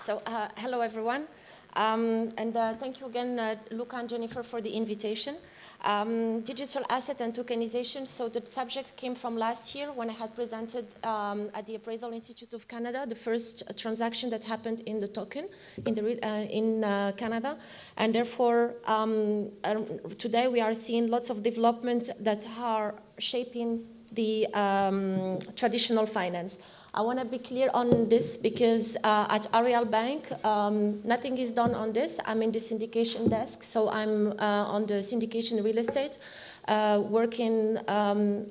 Hello everyone, and thank you again, Luca and Jennifer, for the invitation. Digital asset and tokenization. So the subject came from last year when I had presented at the Appraisal Institute of Canada the first transaction that happened in the token in Canada, and therefore today we are seeing lots of development that are shaping the traditional finance. I want to be clear on this because at Ariel Bank, nothing is done on this. I'm in the syndication desk, so I'm on the syndication real estate, working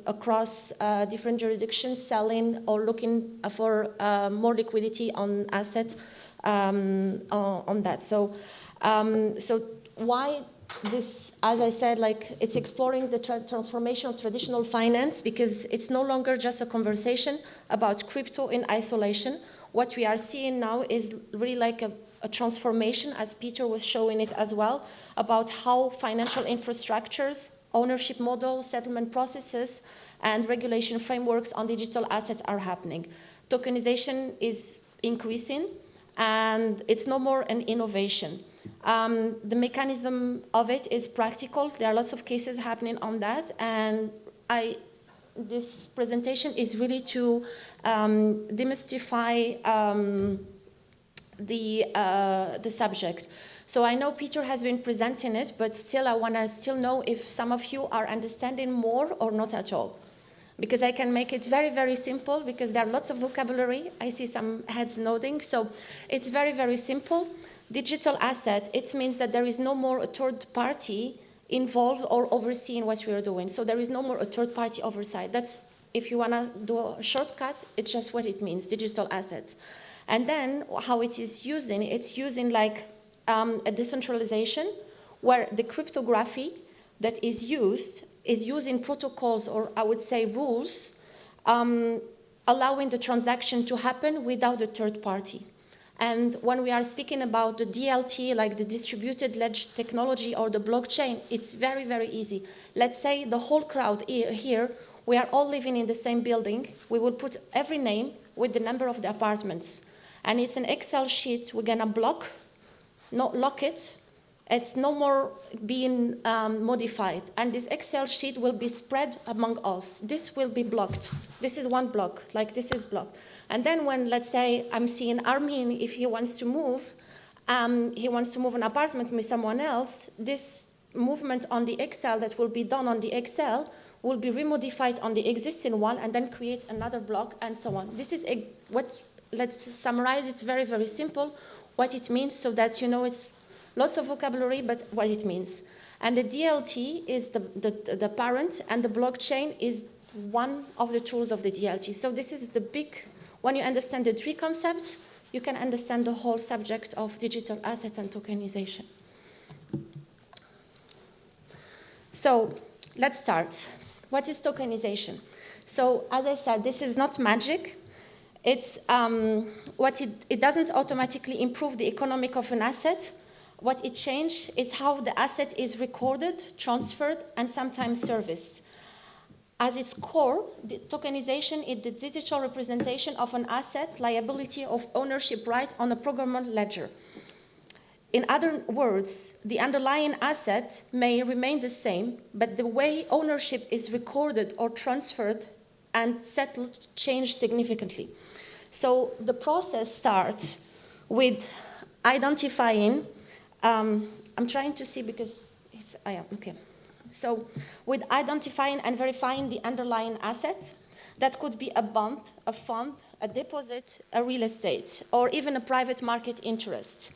across different jurisdictions, selling or looking for more liquidity on assets on that. So why this, as I said, like it's exploring the transformation of traditional finance because it's no longer just a conversation about crypto in isolation. What we are seeing now is really like a transformation, as Peter was showing it as well, about how financial infrastructures, ownership model, settlement processes, and regulation frameworks on digital assets are happening. Tokenization is increasing, and it's no more an innovation. The mechanism of it is practical. There are lots of cases happening on that, and this presentation is really to demystify the subject. So I know Peter has been presenting it, but still I want to still know if some of you are understanding more or not at all. Because I can make it very, very simple because there are lots of vocabulary. I see some heads nodding. So it's very, very simple. Digital asset, it means that there is no more a third party involved or overseeing what we are doing. So there is no more a third party oversight. That's, if you want to do a shortcut, it's just what it means, digital assets. And then how it is using, it's using like a decentralization where the cryptography that is using protocols, or I would say rules, allowing the transaction to happen without a third party. And when we are speaking about the DLT, like the distributed ledger technology or the blockchain, it's very, very easy. Let's say the whole crowd here, we are all living in the same building. We will put every name with the number of the apartments. And it's an Excel sheet. We're going to lock it. It's no more being modified. And this Excel sheet will be spread among us. This will be blocked. This is one block, like this is blocked. And then when, let's say, I'm seeing Armin, if he wants to move an apartment with someone else, this movement on the Excel that will be done on the Excel will be remodified on the existing one and then create another block and so on. This is let's summarize it very, very simple, what it means so that you know it's lots of vocabulary, but what it means. And the DLT is the parent, and the blockchain is one of the tools of the DLT. So this is the big. When you understand the three concepts, you can understand the whole subject of digital asset and tokenization. So let's start. What is tokenization? So as I said, this is not magic. It's it doesn't automatically improve the economic of an asset. What it changes is how the asset is recorded, transferred, and sometimes serviced. As its core, the tokenization is the digital representation of an asset, liability of ownership right on a programmable ledger. In other words, the underlying asset may remain the same, but the way ownership is recorded or transferred and settled change significantly. So the process starts with identifying, I'm trying to see because okay. So with identifying and verifying the underlying asset, that could be a bond, a fund, a deposit, a real estate, or even a private market interest.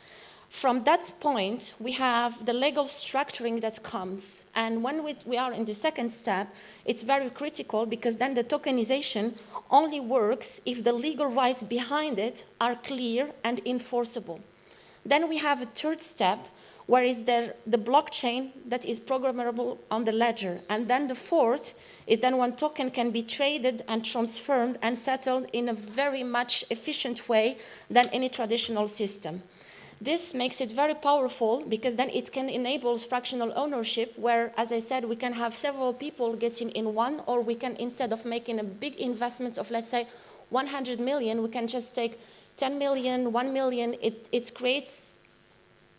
From that point, we have the legal structuring that comes. And when we are in the second step, it's very critical because then the tokenization only works if the legal rights behind it are clear and enforceable. Then we have a third step, where is there the blockchain that is programmable on the ledger. And then the fourth is then one token can be traded and transferred and settled in a very much efficient way than any traditional system. This makes it very powerful because then it can enable fractional ownership where, as I said, we can have several people getting in one, or we can, instead of making a big investment of, let's say, 100 million, we can just take 10 million, 1 million, it creates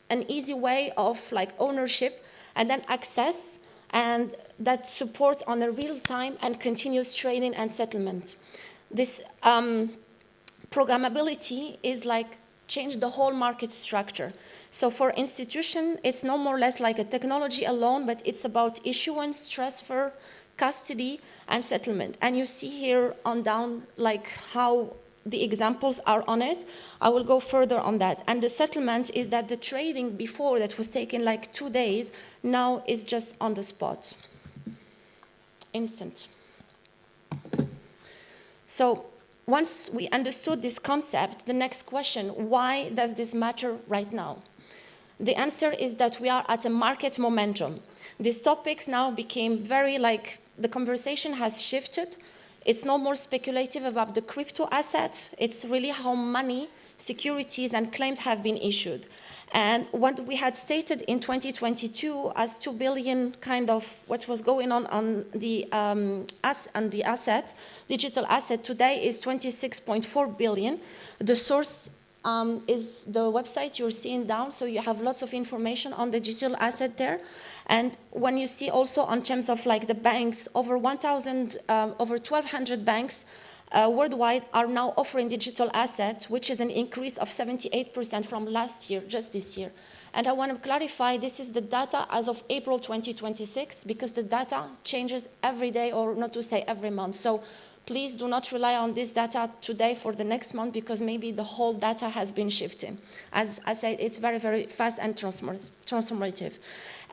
an easy way of like ownership and then access, and that support on a real time and continuous trading and settlement. This programmability is like change the whole market structure. So for institution, it's no more or less like a technology alone, but it's about issuance, transfer, custody, and settlement. And you see here on down like how the examples are on it. I will go further on that. And the settlement is that the trading before that was taking like 2 days, now is just on the spot. Instant. So once we understood this concept, the next question, why does this matter right now? The answer is that we are at a market momentum. These topics now became very like, the conversation has shifted. It's no more speculative about the crypto asset. It's really how money, securities, and claims have been issued. And what we had stated in 2022 as 2 billion kind of what was going on the asset, digital asset, today is 26.4 billion. The source is the website you're seeing down, so you have lots of information on the digital asset there. And when you see also on terms of like the banks, over 1,200 banks worldwide are now offering digital assets, which is an increase of 78% from last year, just this year. And I want to clarify, this is the data as of April 2026, because the data changes every day, or not to say every month. So please do not rely on this data today for the next month, because maybe the whole data has been shifting. As I said, it's very, very fast and transformative.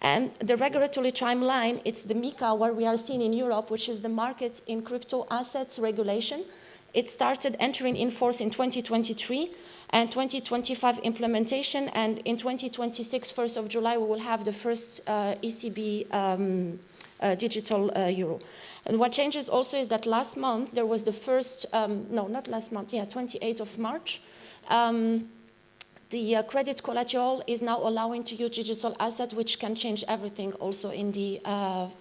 And the regulatory timeline, it's the MiCA, where we are seeing in Europe, which is the Market in Crypto Assets Regulation. It started entering in force in 2023, and 2025 implementation, and in 2026, 1st of July, we will have the first ECB digital euro. And what changes also is that last month, there was the first, no, not last month, yeah, 28th of March, the credit collateral is now allowing to use digital asset, which can change everything also in the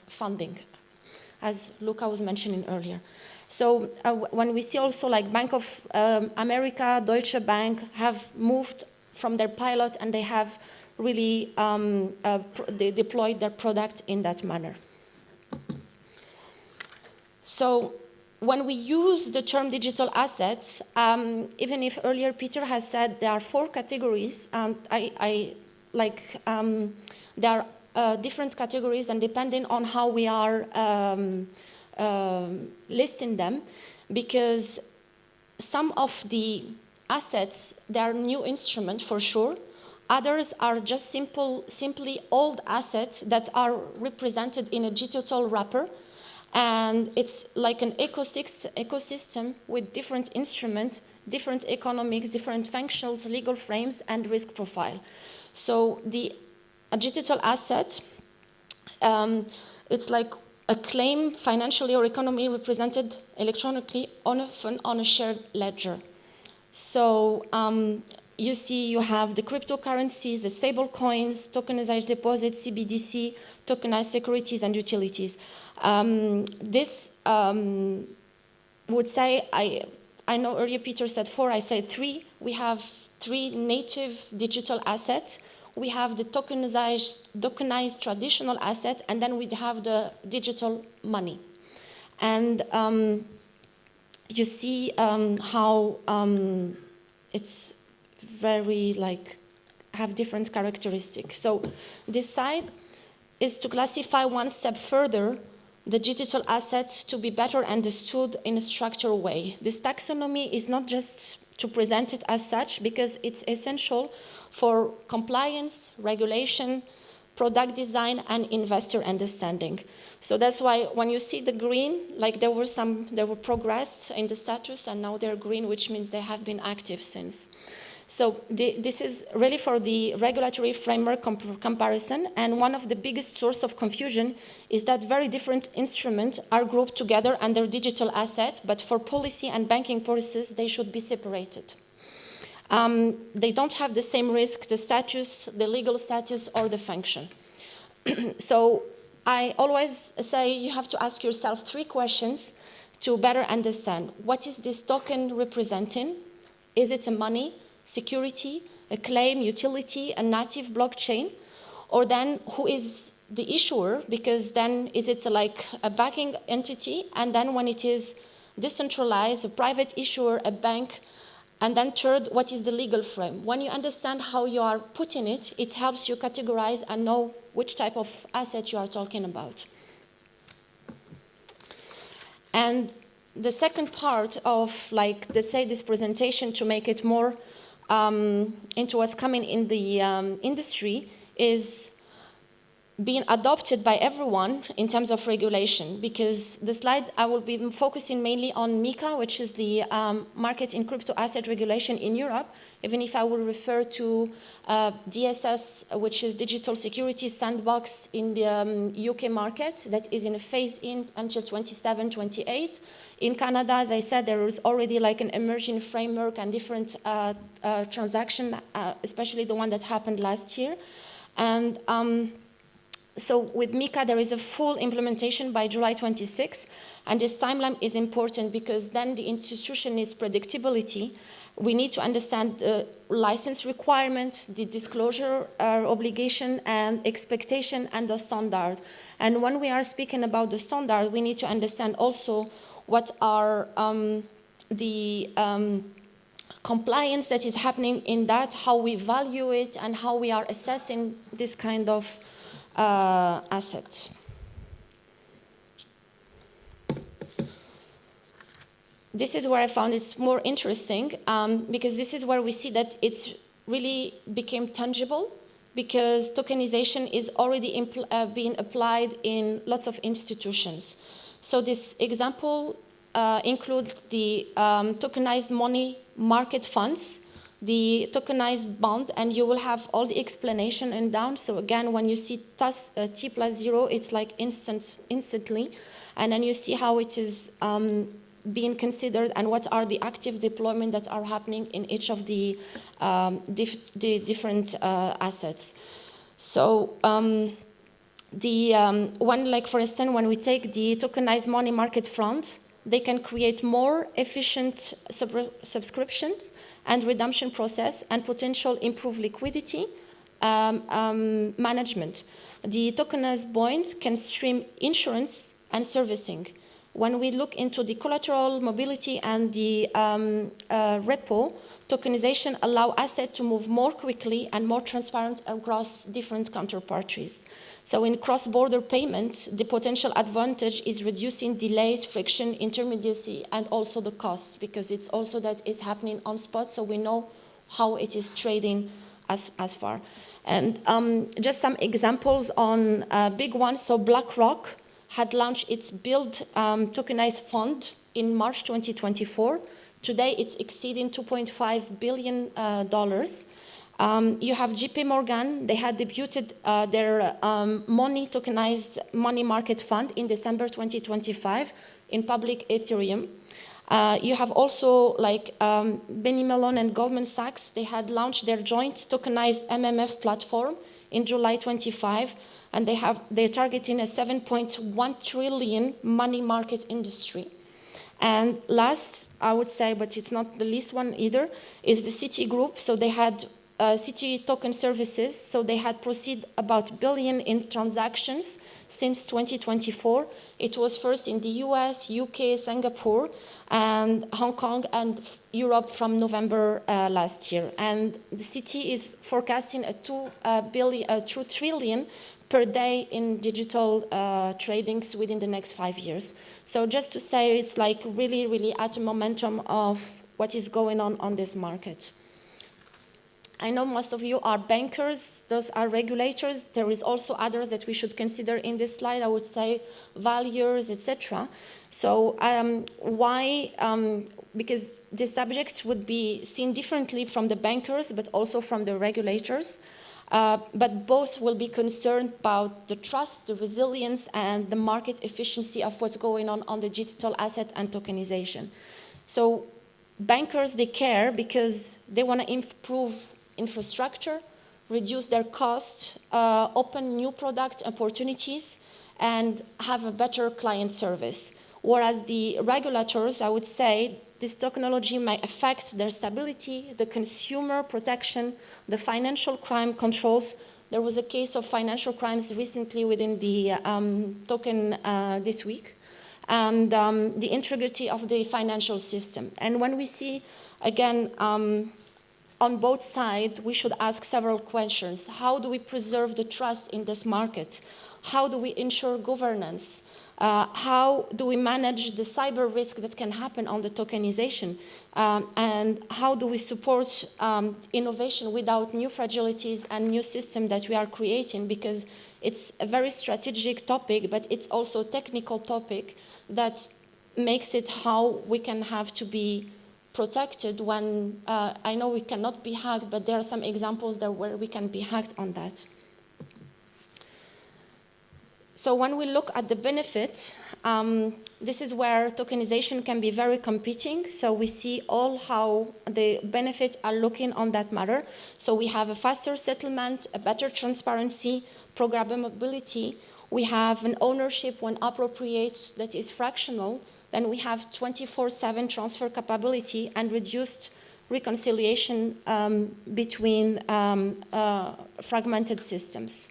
funding, as Luca was mentioning earlier. So when we see also like Bank of America, Deutsche Bank have moved from their pilot, and they have really they deployed their product in that manner. So when we use the term digital assets, even if earlier Peter has said there are 4 categories, there are different categories, and depending on how we are listing them, because some of the assets, they are new instruments for sure. Others are just simply old assets that are represented in a digital wrapper. And it's like an ecosystem with different instruments, different economics, different functions, legal frames, and risk profile. So a digital asset, it's like a claim financially or economically represented electronically, often on a shared ledger. So you see you have the cryptocurrencies, the stable coins, tokenized deposits, CBDC, tokenized securities, and utilities. This would say, I know earlier Peter said 4, I said 3. We have 3 native digital assets. We have the tokenized traditional asset, and then we have the digital money. And you see how it's very like have different characteristics. So this side is to classify one step further the digital assets to be better understood in a structural way. This taxonomy is not just to present it as such, because it's essential for compliance, regulation, product design, and investor understanding. So that's why when you see the green, like there were progress in the status, and now they're green, which means they have been active since. So this is really for the regulatory framework comparison, and one of the biggest source of confusion is that very different instruments are grouped together under digital asset, but for policy and banking purposes, they should be separated. They don't have the same risk, the status, the legal status, or the function. So I always say you have to ask yourself 3 questions to better understand. What is this token representing? Is it a money, security, a claim, utility, a native blockchain? Or then who is the issuer? Because then is it like a backing entity? And then when it is decentralized, a private issuer, a bank, and then third, what is the legal frame? When you understand how you are putting it, it helps you categorize and know which type of asset you are talking about. And the second part of, like, let's say, this presentation, to make it more into what's coming in the industry, is being adopted by everyone in terms of regulation, because the slide I will be focusing mainly on MiCA, which is the market in crypto asset regulation in Europe, even if I will refer to DSS, which is Digital Security Sandbox in the UK market, that is in a phase-in until 27-28. In Canada, as I said, there is already like an emerging framework and different transaction, especially the one that happened last year. And so with MiCA, there is a full implementation by July 26, and this timeline is important because then the institution is predictability. We need to understand the license requirement, the disclosure obligation and expectation, and the standard. And when we are speaking about the standard, we need to understand also what are the compliance that is happening in that, how we value it, and how we are assessing this kind of assets. This is where I found it's more interesting because this is where we see that it's really became tangible, because tokenization is already being applied in lots of institutions. So this example includes the tokenized money market funds, the tokenized bond, and you will have all the explanation and down. So again, when you see T+0, it's like instantly, and then you see how it is being considered and what are the active deployment that are happening in each of the different assets. So one, like for instance, when we take the tokenized money market funds, they can create more efficient subscriptions and redemption process, and potential improve liquidity management. The tokenized bonds can stream insurance and servicing. When we look into the collateral mobility and the repo, tokenization allow assets to move more quickly and more transparent across different counterparties. So in cross-border payments, the potential advantage is reducing delays, friction, intermediacy, and also the cost, because it's also that it's happening on spot, so we know how it is trading as far. And just some examples on big ones. So BlackRock had launched its Build tokenized fund in March 2024. Today, it's exceeding $2.5 billion. You have JP Morgan. They had debuted their money tokenized money market fund in December 2025 in public Ethereum. You have also like Benny Mellon and Goldman Sachs. They had launched their joint tokenized MMF platform in July 25, and they're targeting a 7.1 trillion money market industry. And last, I would say, but it's not the least one either, is the Citi Group. So they had Citi Token Services, so they had proceeded about $1 billion in transactions since 2024. It was first in the US, UK, Singapore, and Hong Kong, and Europe from November last year. And the Citi is forecasting a 2 trillion per day in digital tradings within the next 5 years. So just to say, it's like really, really at the momentum of what is going on this market. I know most of you are bankers, those are regulators. There is also others that we should consider in this slide, I would say valuers, etc. So why? Because the subjects would be seen differently from the bankers, but also from the regulators. But both will be concerned about the trust, the resilience, and the market efficiency of what's going on the digital asset and tokenization. So bankers, they care because they want to improve infrastructure, reduce their cost, open new product opportunities, and have a better client service. Whereas the regulators, I would say, this technology may affect their stability, the consumer protection, the financial crime controls. There was a case of financial crimes recently within the token this week, and the integrity of the financial system. And when we see, again, on both sides, we should ask several questions. How do we preserve the trust in this market? How do we ensure governance? How do we manage the cyber risk that can happen on the tokenization? And how do we support innovation without new fragilities and new systems that we are creating? Because it's a very strategic topic, but it's also a technical topic that makes it how we can have to be protected when, I know we cannot be hacked, but there are some examples there where we can be hacked on that. So when we look at the benefit, this is where tokenization can be very competing. So we see all how the benefits are looking on that matter. So we have a faster settlement, a better transparency, programmability. We have an ownership when appropriate that is fractional. Then we have 24/7 transfer capability and reduced reconciliation between fragmented systems.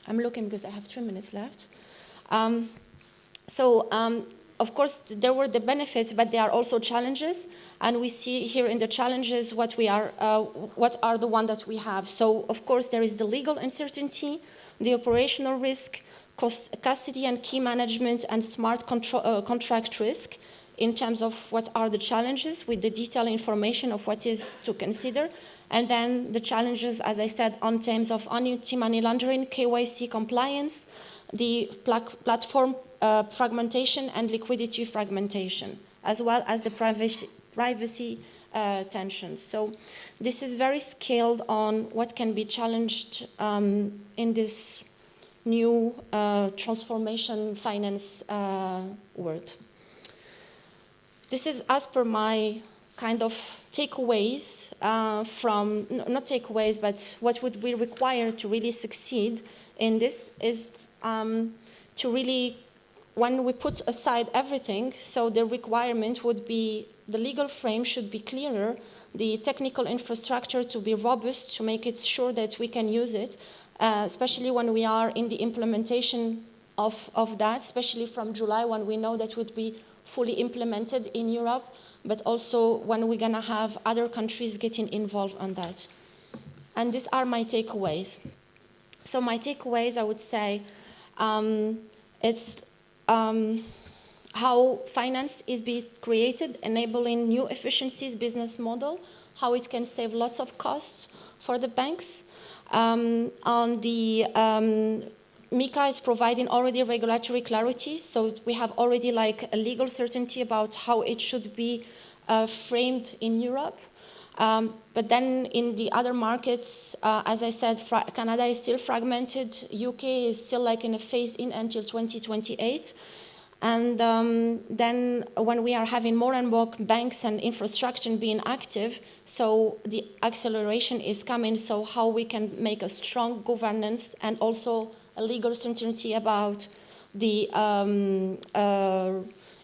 I'm looking because I have 3 minutes left. Of course, there were the benefits, but there are also challenges. And we see here in the challenges what are the ones that we have. So, of course, there is the legal uncertainty, the operational risk, custody and key management, and smart contract risk in terms of what are the challenges with the detailed information of what is to consider. And then the challenges, as I said, on terms of anti-money laundering, KYC compliance, the platform fragmentation and liquidity fragmentation, as well as the privacy tensions. So this is very scaled on what can be challenged in this new transformation finance world. This is as per my kind of takeaways not takeaways, but what would be required to really succeed in this is to really, when we put aside everything, so the requirement would be the legal frame should be clearer, the technical infrastructure to be robust to make it sure that we can use it, especially when we are in the implementation of that, especially from July when we know that would be fully implemented in Europe, but also when we're going to have other countries getting involved on that. And these are my takeaways. So my takeaways, I would say, it's how finance is being created, enabling new efficiencies business model, how it can save lots of costs for the banks. On the MiCA is providing already regulatory clarity, so we have already like a legal certainty about how it should be framed in Europe. But then in the other markets, as I said, Canada is still fragmented, UK is still like in a phase-in until 2028. And then when we are having more and more banks and infrastructure being active, so the acceleration is coming, so how we can make a strong governance and also a legal certainty about the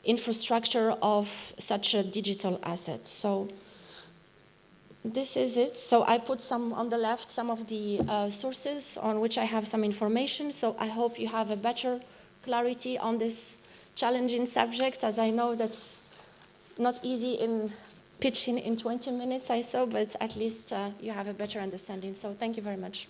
infrastructure of such a digital asset. So this is it. So I put some on the left, some of the sources on which I have some information. So I hope you have a better clarity on this challenging subject, as I know that's not easy in pitching in 20 minutes, I saw, but at least you have a better understanding. So thank you very much.